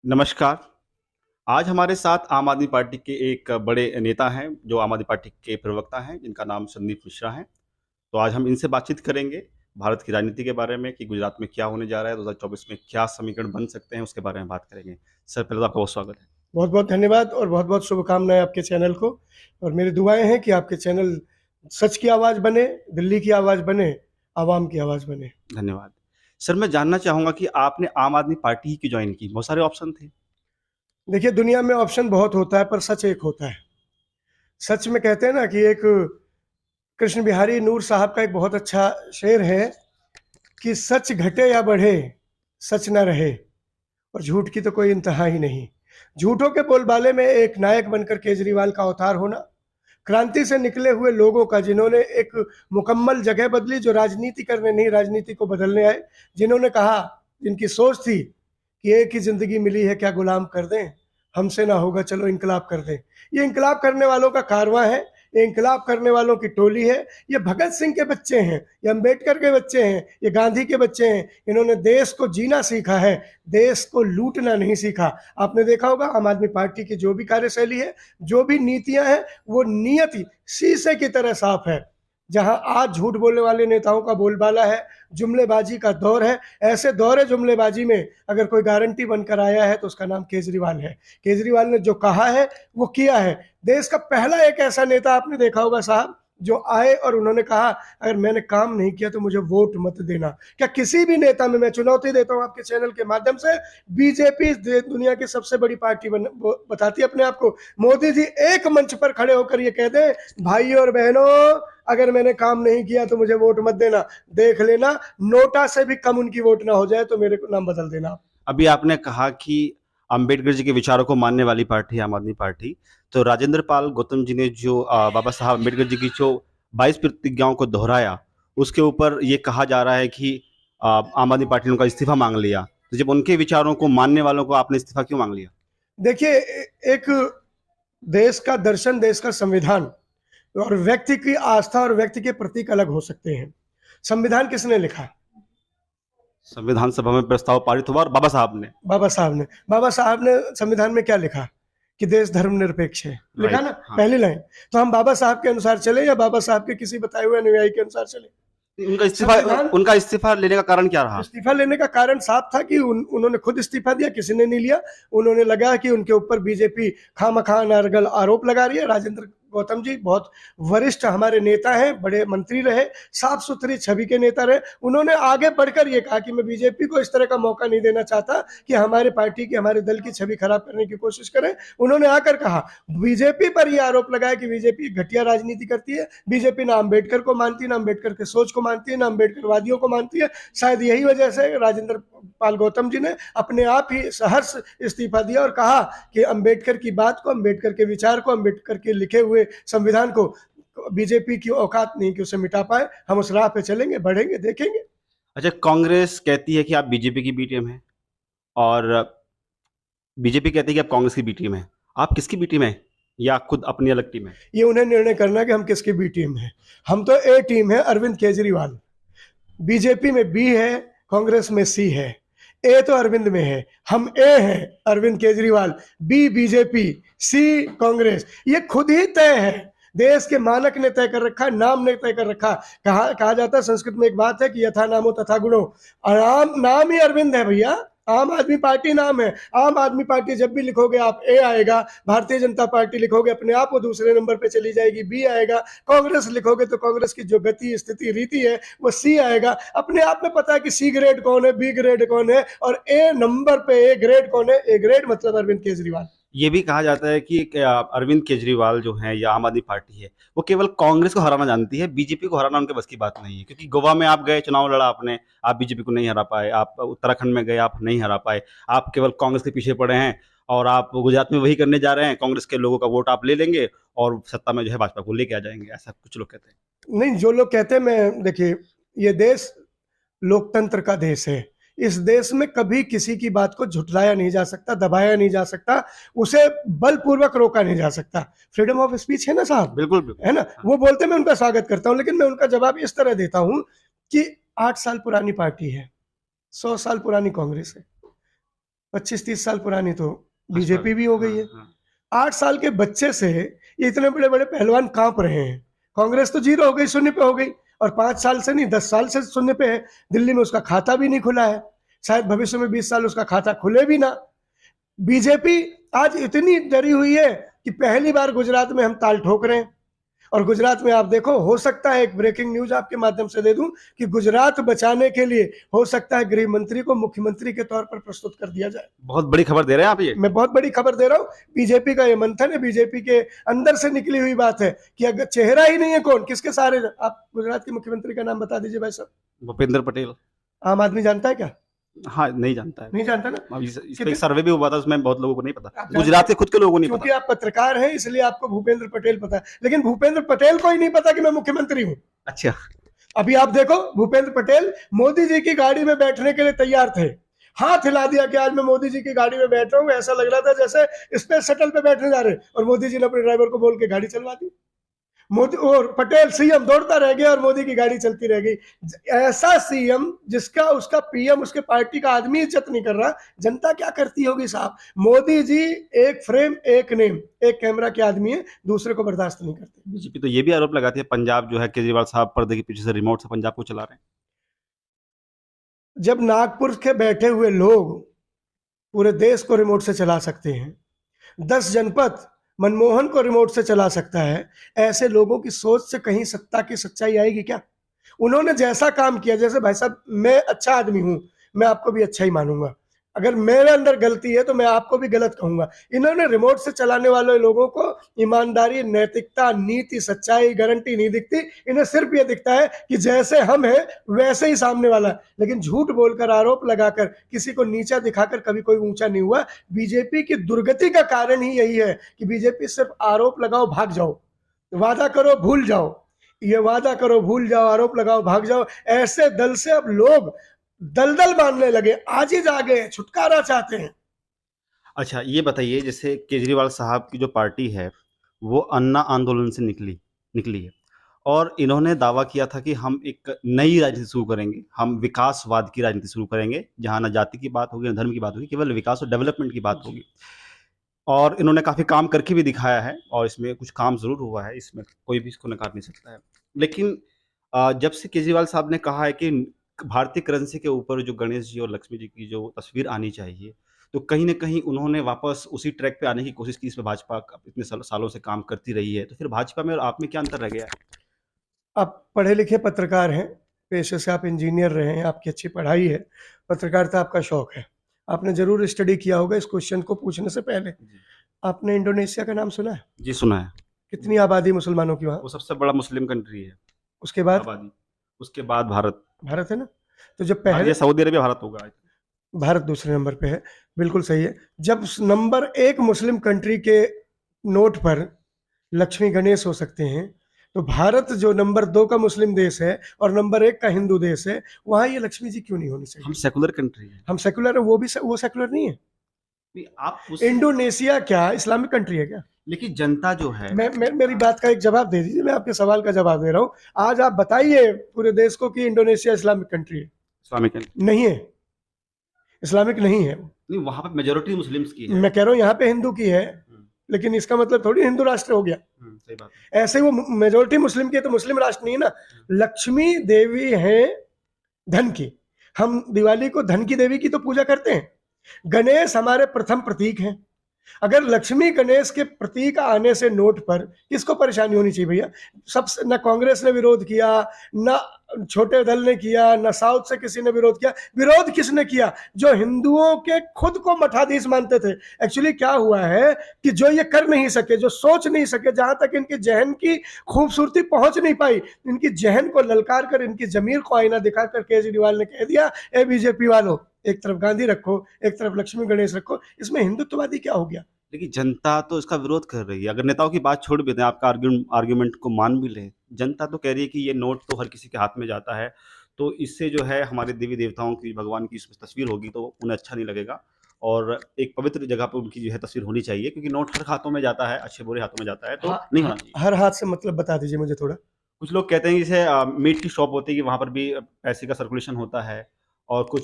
नमस्कार। आज हमारे साथ आम आदमी पार्टी के एक बड़े नेता हैं, जो आम आदमी पार्टी के प्रवक्ता हैं, जिनका नाम संदीप मिश्रा है। तो आज हम इनसे बातचीत करेंगे, भारत की राजनीति के बारे में कि गुजरात में क्या होने जा रहा है, 2024 में क्या समीकरण बन सकते हैं, उसके बारे में बात करेंगे। सर, पहले तो आपका बहुत स्वागत है। बहुत-बहुत धन्यवाद और बहुत-बहुत शुभकामनाएँ आपके चैनल को। और मेरी दुआएँ हैं कि आपके चैनल सच की आवाज़ बने, दिल्ली की आवाज़ बने, आवाम की आवाज़ बने। धन्यवाद। सर, मैं जानना चाहूँगा कि आपने आम आदमी पार्टी ही क्यों जॉइन की? बहुत सारे ऑप्शन थे। देखिए, दुनिया में ऑप्शन बहुत होता है पर सच एक होता है। सच में कहते हैं ना कि एक कृष्ण बिहारी नूर साहब का एक बहुत अच्छा शेर है कि सच घटे या बढ़े, सच ना रहे और झूठ की तो कोई इंतहा ही नहीं। झूठों के बोलबाले में एक नायक बनकर केजरीवाल का अवतार होना, क्रांति से निकले हुए लोगों का, जिन्होंने एक मुकम्मल जगह बदली, जो राजनीति करने नहीं राजनीति को बदलने आए, जिन्होंने कहा, जिनकी सोच थी कि एक ही जिंदगी मिली है, क्या गुलाम कर दें, हमसे ना होगा चलो इनकलाब कर दें। ये इनकलाब करने वालों का कारवां है, ये इनकलाब करने वालों की टोली है। ये भगत सिंह के बच्चे हैं, ये अंबेडकर के बच्चे हैं, ये गांधी के बच्चे हैं। इन्होंने देश को जीना सीखा है, देश को लूटना नहीं सीखा। आपने देखा होगा आम आदमी पार्टी की जो भी कार्यशैली है, जो भी नीतियां हैं, वो नियति शीशे की तरह साफ है। जहां आज झूठ बोलने वाले नेताओं का बोलबाला है, जुमलेबाजी का दौर है, ऐसे दौर है जुमलेबाजी में अगर कोई गारंटी बनकर आया है तो उसका नाम केजरीवाल है। केजरीवाल ने जो कहा है वो किया है। देश का पहला एक ऐसा नेता आपने देखा होगा साहब, जो आए और उन्होंने कहा अगर मैंने काम नहीं किया तो मुझे वोट मत देना। क्या किसी भी नेता में, मैं चुनौती देता हूं आपके चैनल के माध्यम से, बीजेपी दुनिया की सबसे बड़ी पार्टी बताती है अपने आप को। मोदी जी एक मंच पर खड़े होकर ये कह दें, भाइयों और बहनों, अगर मैंने काम नहीं किया तो मुझे वोट मत देना, देख लेना नोटा से भी कम उनकी वोट ना हो जाए तो मेरे को नाम बदल देना। अभी आपने कहा कि अंबेडकर जी के विचारों को मानने वाली पार्टी है आम आदमी पार्टी। तो राजेंद्र पाल गौतम जी ने जो बाबा साहब अंबेडकर जी की जो 22 प्रतिज्ञाओं को दोहराया, उसके ऊपर ये कहा जा रहा है कि आम आदमी पार्टी ने उनका इस्तीफा मांग लिया। तो जब उनके विचारों को मानने वालों को आपने इस्तीफा क्यों मांग लिया? देखिए, एक देश का दर्शन, देश का संविधान और व्यक्ति की आस्था और व्यक्ति के प्रतीक अलग हो सकते हैं। संविधान किसने लिखा? संविधान सभा में प्रस्ताव पारित हुआ और बाबा साहब ने। बाबा साहब ने। बाबा साहब ने संविधान में क्या लिखा? कि देश धर्मनिरपेक्ष है, लिखा राइट, ना हाँ। पहली लाइन। तो हम बाबा साहब के अनुसार चले या बाबा साहब के किसी बताए हुए अनुयायी के अनुसार चले? संविधान उनका इस्तीफा लेने का कारण क्या रहा? इस्तीफा लेने का कारण साफ था कि उन्होंने खुद इस्तीफा दिया, किसी ने नहीं लिया। उन्होंने लगा कि उनके ऊपर बीजेपी खामखा अनर्गल आरोप लगा रही है। राजेंद्र गौतम जी बहुत वरिष्ठ हमारे नेता हैं, बड़े मंत्री रहे, साफ सुथरी छवि के नेता रहे। उन्होंने आगे बढ़कर ये कहा कि मैं बीजेपी को इस तरह का मौका नहीं देना चाहता कि हमारे पार्टी की, हमारे दल की छवि खराब करने की कोशिश करें। उन्होंने आकर कहा, बीजेपी पर यह आरोप लगाया कि बीजेपी घटिया राजनीति करती है, बीजेपी ना अंबेडकर को मानती है, ना अंबेडकर के सोच को मानती है, ना अंबेडकरवादियों को मानती है। शायद यही वजह से राजेंद्र पाल गौतम जी ने अपने आप ही सहर्ष इस्तीफा दिया और कहा कि अंबेडकर की बात को, अंबेडकर के विचार को, अंबेडकर के लिखे हुए संविधान को बीजेपी की औकात नहीं कि उसे मिटा पाए। हम उस राह पे चलेंगे, बढ़ेंगे, देखेंगे। अच्छा, कांग्रेस कहती है कि आप बीजेपी की बी टीम है और बीजेपी कहती है कि आप कांग्रेस की बी टीम है। आप किसकी बी टीम है या खुद अपनी अलग टीम है? ये उन्हें निर्णय करना है कि हम किसकी बी टीम है। हम तो ए टीम है, अरविंद केजरीवाल। बीजेपी में बी है, कांग्रेस में सी है। ए तो अरविंद में है, हम ए हैं अरविंद केजरीवाल, बी बीजेपी, सी कांग्रेस। ये खुद ही तय है, देश के मानक ने तय कर रखा, नाम ने तय कर रखा। कहा जाता है, संस्कृत में एक बात है कि यथा नामो तथा गुणो। नाम ही अरविंद है भैया, आम आदमी पार्टी नाम है। आम आदमी पार्टी जब भी लिखोगे आप ए आएगा, भारतीय जनता पार्टी लिखोगे अपने आप वो दूसरे नंबर पे चली जाएगी, बी आएगा। कांग्रेस लिखोगे तो कांग्रेस की जो गति स्थिति रीति है वो सी आएगा। अपने आप में पता है कि सी ग्रेड कौन है, बी ग्रेड कौन है और ए नंबर पे ए ग्रेड कौन है। ए ग्रेड मतलब अरविंद केजरीवाल। ये भी कहा जाता है कि अरविंद केजरीवाल जो है या आम आदमी पार्टी है, वो केवल कांग्रेस को हराना जानती है, बीजेपी को हराना उनके बस की बात नहीं है। क्योंकि गोवा में आप गए, चुनाव लड़ा आपने, आप बीजेपी को नहीं हरा पाए। आप उत्तराखंड में गए, आप नहीं हरा पाए। आप केवल कांग्रेस के पीछे पड़े हैं और आप गुजरात में वही करने जा रहे हैं। कांग्रेस के लोगों का वोट आप ले लेंगे और सत्ता में जो है भाजपा को लेके आ जाएंगे, ऐसा कुछ लोग कहते हैं। नहीं, जो लोग कहते हैं, मैं देखिए, ये देश लोकतंत्र का देश है। इस देश में कभी किसी की बात को झुठलाया नहीं जा सकता, दबाया नहीं जा सकता, उसे बलपूर्वक रोका नहीं जा सकता। फ्रीडम ऑफ स्पीच है ना साहब, बिल्कुल बिल्कुल। है ना। वो बोलते, मैं उनका स्वागत करता हूं, लेकिन मैं उनका जवाब इस तरह देता हूं कि 8 साल पुरानी पार्टी है, 100 साल पुरानी कांग्रेस है। 25-30 साल पुरानी तो बीजेपी भी हो गई है। हाँ, 8 साल के बच्चे से ये इतने बड़े बड़े पहलवान कांप रहे हैं। कांग्रेस तो जीरो हो गई, शून्य पे हो गई, और 5 साल से नहीं 10 साल से शून्य पे है। दिल्ली में उसका खाता भी नहीं खुला है, शायद भविष्य में 20 साल उसका खाता खुले भी ना। बीजेपी आज इतनी डरी हुई है कि पहली बार गुजरात में हम ताल ठोक रहे हैं। और गुजरात में आप देखो, हो सकता है, एक ब्रेकिंग न्यूज आपके माध्यम से दे दूं कि गुजरात बचाने के लिए हो सकता है गृह मंत्री को मुख्यमंत्री के तौर पर प्रस्तुत कर दिया जाए। बहुत बड़ी खबर दे रहे हैं आप ये। मैं बहुत बड़ी खबर दे रहा हूं। बीजेपी का ये मंथन है, बीजेपी के अंदर से निकली हुई बात है कि अगर चेहरा ही नहीं है, कौन किसके सहारे। आप गुजरात के मुख्यमंत्री का नाम बता दीजिए भाई साहब। भूपेंद्र पटेल। आम आदमी जानता है क्या? हाँ, नहीं जानता है। नहीं जानता ना। अब इस पे एक सर्वे भी हुआ था, उसमें बहुत लोगों को नहीं पता, आप गुजरात के खुद के लोगों को नहीं क्योंकि पता। आप पत्रकार हैं इसलिए आपको भूपेंद्र पटेल पता है, लेकिन भूपेंद्र पटेल को ही नहीं पता कि मैं मुख्यमंत्री हूं। अच्छा। अभी आप देखो, भूपेंद्र पटेल मोदी जी की गाड़ी में बैठने के लिए तैयार थे, हाथ हिला दिया कि आज मैं मोदी जी की गाड़ी में बैठ रहा हूं। ऐसा लग रहा था जैसे स्पेस शटल पे बैठने जा रहे, और मोदी जी ने अपने ड्राइवर को बोल के गाड़ी चलवा दी। मोदी और पटेल सीएम दौड़ता रह गया और मोदी की गाड़ी चलती रह गई। ऐसा सीएम जिसका उसका पीएम उसके पार्टी का आदमी इज्जत नहीं कर रहा, जनता क्या करती होगी साहब। मोदी जी एक फ्रेम एक नेम एक कैमरा के आदमी है, दूसरे को बर्दाश्त नहीं करते। बीजेपी तो ये भी आरोप लगाती है पंजाब जो है, केजरीवाल साहब पर्दे के पीछे से रिमोट से पंजाब को चला रहे हैं। जब नागपुर के बैठे हुए लोग पूरे देश को रिमोट से चला सकते हैं, 10 जनपद मनमोहन को रिमोट से चला सकता है, ऐसे लोगों की सोच से कहीं सत्ता की सच्चाई आएगी क्या? उन्होंने जैसा काम किया, जैसे भाई साहब मैं अच्छा आदमी हूं, मैं आपको भी अच्छा ही मानूंगा, अगर मेरे अंदर गलती है तो मैं आपको भी गलत कहूंगा। इन्होंने रिमोट से चलाने वाले लोगों को ईमानदारी, नैतिकता, नीति, सच्चाई, गारंटी नहीं दिखती। इन्हें सिर्फ ये दिखता है कि जैसे हम हैं वैसे ही सामने वाला है। लेकिन झूठ बोलकर, आरोप लगाकर, किसी को नीचा दिखाकर कभी कोई ऊंचा नहीं हुआ। बीजेपी की दुर्गति का कारण ही यही है कि बीजेपी सिर्फ आरोप लगाओ भाग जाओ, वादा करो भूल जाओ, ये वादा करो भूल जाओ, आरोप लगाओ भाग जाओ। ऐसे दल से अब लोग दलदल बांधने लगे, आजिज आ गए, छुटकारा चाहते हैं। अच्छा, ये बताइए, जैसे केजरीवाल साहब की जो पार्टी है वो अन्ना आंदोलन से निकली है, और इन्होंने दावा किया था कि हम एक नई राजनीति शुरू करेंगे, हम विकासवाद की राजनीति शुरू करेंगे, जहाँ न जाति की बात होगी न धर्म की बात होगी, केवल विकास और डेवलपमेंट की बात होगी। और इन्होंने काफ़ी काम करके भी दिखाया है, और इसमें कुछ काम ज़रूर हुआ है, इसमें कोई भी इसको नकार नहीं सकता है। लेकिन जब से केजरीवाल साहब ने कहा है कि भारतीय करेंसी के ऊपर जो गणेश जी और लक्ष्मी जी की जो तस्वीर आनी चाहिए, तो कहीं न कहीं उन्होंने वापस उसी ट्रैक पे आने की कोशिश की, इसमें भाजपा इतने सालों से काम करती रही है। तो फिर भाजपा में और आप में क्या अंतर रह गया है? आप पढ़े लिखे पत्रकार हैं, पेशे से आप इंजीनियर रहे हैं, आपकी अच्छी पढ़ाई है, पत्रकारिता आपका शौक है, आपने जरूर स्टडी किया होगा इस क्वेश्चन को पूछने से पहले। जी। आपने इंडोनेशिया का नाम सुना है? जी, सुना है। कितनी आबादी मुसलमानों की वहाँ? वो सबसे बड़ा मुस्लिम कंट्री है, उसके बाद आबादी। उसके बाद भारत। भारत है ना। तो जब हाँ, पहले ये सऊदी अरेबिया भारत होगा। भारत दूसरे नंबर पे है, बिल्कुल सही है। जब नंबर 1 मुस्लिम कंट्री के नोट पर लक्ष्मी गणेश हो सकते हैं, तो भारत जो नंबर 2 का मुस्लिम देश है और नंबर 1 का हिंदू देश है, वहां ये लक्ष्मी जी क्यों नहीं होनी हम चाहिए? सेकुलर कंट्री हैं। हम सेकुलर है, वो सेकुलर नहीं है। नहीं, आप उस इंडोनेशिया क्या इस्लामिक कंट्री है क्या? लेकिन जनता जो है, मेरी बात का एक जवाब दे दीजिए, मैं आपके सवाल का जवाब दे रहा हूँ। आज आप बताइए पूरे देश को कि इंडोनेशिया इस्लामिक कंट्री है। इस्लामिक कंट्री नहीं है, इस्लामिक नहीं है। नहीं, वहाँ पे मेजॉरिटी मुस्लिम्स की है। मैं कह रहा हूँ यहाँ पे हिंदू की है, लेकिन इसका मतलब थोड़ी हिंदू राष्ट्र हो गया। सही बात है। ऐसे वो मेजोरिटी मुस्लिम की है तो मुस्लिम राष्ट्र नहीं है ना। लक्ष्मी देवी है धन की, हम दिवाली को धन की देवी की तो पूजा करते हैं। गणेश हमारे प्रथम प्रतीक हैं। अगर लक्ष्मी गणेश के प्रतीक आने से नोट पर किसको परेशानी होनी चाहिए भैया? सबसे, ना कांग्रेस ने विरोध किया, ना छोटे दल ने किया, ना साउथ से किसी ने विरोध किया। विरोध किसने किया? जो हिंदुओं के खुद को मठाधीश मानते थे। एक्चुअली क्या हुआ है कि जो ये कर नहीं सके, जो सोच नहीं सके, जहां तक इनकी जहन की खूबसूरती पहुंच नहीं पाई, इनकी जहन को ललकार कर, इनकी जमीर को आईना दिखाकर केजरीवाल ने कह दिया, ए बीजेपी वालों, एक तरफ गांधी रखो, एक तरफ लक्ष्मी गणेश रखो। इसमें हिंदुत्ववादी क्या हो गया? लेकिन जनता तो इसका विरोध कर रही है। अगर नेताओं की बात छोड़ भी दें, आपका आर्ग्यूमेंट को मान भी लें, जनता तो कह रही है कि ये नोट तो हर किसी के हाथ में जाता है, तो इससे जो है हमारे देवी देवताओं की, भगवान की इसमें तस्वीर होगी तो उन्हें अच्छा नहीं लगेगा, और एक पवित्र जगह पर उनकी जो है तस्वीर होनी चाहिए, क्योंकि नोट हर हाथों में जाता है, अच्छे बुरे हाथों में जाता है, तो नहीं होना चाहिए। हर हाथ से मतलब बता दीजिए मुझे थोड़ा। कुछ लोग कहते हैं जैसे मीट की शॉप होती है कि वहाँ पर भी पैसे का सर्कुलेशन होता है, और कुछ